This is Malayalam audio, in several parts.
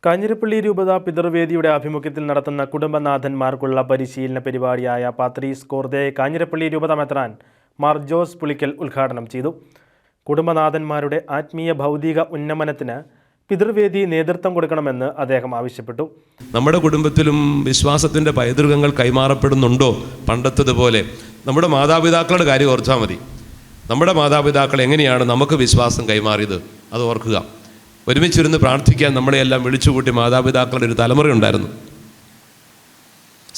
കാഞ്ഞിരപ്പള്ളി രൂപത പിതൃവേദിയുടെ ആഭിമുഖ്യത്തിൽ നടത്തുന്ന കുടുംബനാഥന്മാർക്കുള്ള പരിശീലന പരിപാടിയായ പാത്രീസ് കോർദെ കാഞ്ഞിരപ്പള്ളി രൂപത മെത്രാൻ മാർ ജോസ് പുളിക്കൽ ഉദ്ഘാടനം ചെയ്തു. കുടുംബനാഥന്മാരുടെ ആത്മീയ ഭൗതിക ഉന്നമനത്തിന് പിതൃവേദി നേതൃത്വം കൊടുക്കണമെന്ന് അദ്ദേഹം ആവശ്യപ്പെട്ടു. നമ്മുടെ കുടുംബത്തിലും വിശ്വാസത്തിൻ്റെ പൈതൃകങ്ങൾ കൈമാറപ്പെടുന്നുണ്ടോ? പണ്ടത്തതുപോലെ നമ്മുടെ മാതാപിതാക്കളുടെ കാര്യം ഓർത്താൽ മതി. നമ്മുടെ മാതാപിതാക്കൾ എങ്ങനെയാണ് നമുക്ക് വിശ്വാസം കൈമാറിയത് അത് ഓർക്കുക. ഒരുമിച്ചിരുന്ന് പ്രാർത്ഥിക്കാൻ നമ്മളെയെല്ലാം വിളിച്ചുകൂട്ടി മാതാപിതാക്കളുടെ ഒരു തലമുറയുണ്ടായിരുന്നു.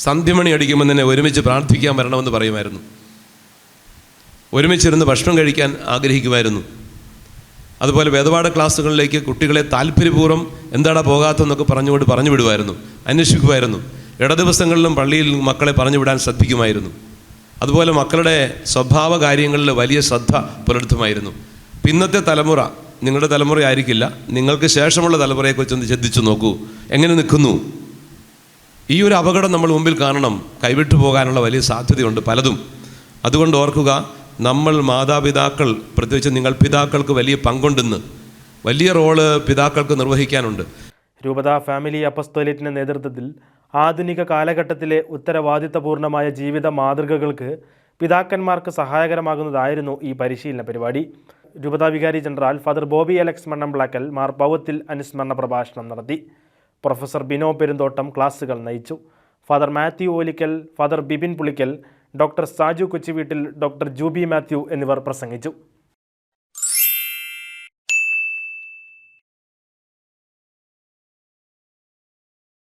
സന്ധ്യമണി അടിക്കുമ്പോൾ തന്നെ ഒരുമിച്ച് പ്രാർത്ഥിക്കാൻ വരണമെന്ന് പറയുമായിരുന്നു. ഒരുമിച്ചിരുന്ന് ഭക്ഷണം കഴിക്കാൻ ആഗ്രഹിക്കുമായിരുന്നു. അതുപോലെ വേദപാഠ ക്ലാസ്സുകളിലേക്ക് കുട്ടികളെ താല്പര്യപൂർവ്വം എന്താണ് പോകാത്തതെന്നൊക്കെ പറഞ്ഞു വിടുമായിരുന്നു, അന്വേഷിക്കുമായിരുന്നു. ഇടദിവസങ്ങളിലും പള്ളിയിൽ മക്കളെ പറഞ്ഞു വിടാൻ ശ്രദ്ധിക്കുമായിരുന്നു. അതുപോലെ മക്കളുടെ സ്വഭാവ കാര്യങ്ങളിൽ വലിയ ശ്രദ്ധ പുലർത്തുമായിരുന്നു. ഇന്നത്തെ തലമുറ നിങ്ങളുടെ തലമുറ ആയിരിക്കില്ല, നിങ്ങൾക്ക് ശേഷമുള്ള തലമുറയെക്കുറിച്ചൊന്ന് ചിന്തിച്ചു നോക്കൂ, എങ്ങനെ നിൽക്കുന്നു. ഈ ഒരു അപകടം നമ്മൾ മുമ്പിൽ കാണണം. കൈവിട്ടു പോകാനുള്ള വലിയ സാധ്യതയുണ്ട് പലതും. അതുകൊണ്ട് ഓർക്കുക, നമ്മൾ മാതാപിതാക്കൾ, പ്രത്യേകിച്ച് നിങ്ങൾ പിതാക്കൾക്ക് വലിയ പങ്കുണ്ടെന്ന്, വലിയ റോള് പിതാക്കൾക്ക് നിർവഹിക്കാനുണ്ട്. രൂപത ഫാമിലി അപ്പസ്തോലേറ്റിൻ്റെ നേതൃത്വത്തിൽ ആധുനിക കാലഘട്ടത്തിലെ ഉത്തരവാദിത്തപൂർണമായ ജീവിത മാതൃകകൾക്ക് പിതാക്കന്മാർക്ക് സഹായകരമാകുന്നതായിരുന്നു ഈ പരിശീലന പരിപാടി. രൂപത വികാരി ജനറൽ ഫാദർ ബോബി അലക്സ് മണ്ണംപ്ലാക്കൽ മാർ പൗവത്തിൽ അനുസ്മരണ പ്രഭാഷണം നടത്തി. പ്രൊഫസർ ബിനോ പെരുന്തോട്ടം ക്ലാസുകൾ നയിച്ചു. Father Mathew Olickal, father Bibin Pulickal, doctor Saju Kochuveettil, doctor Juby Mathew എന്നിവർ പ്രസംഗിച്ചു.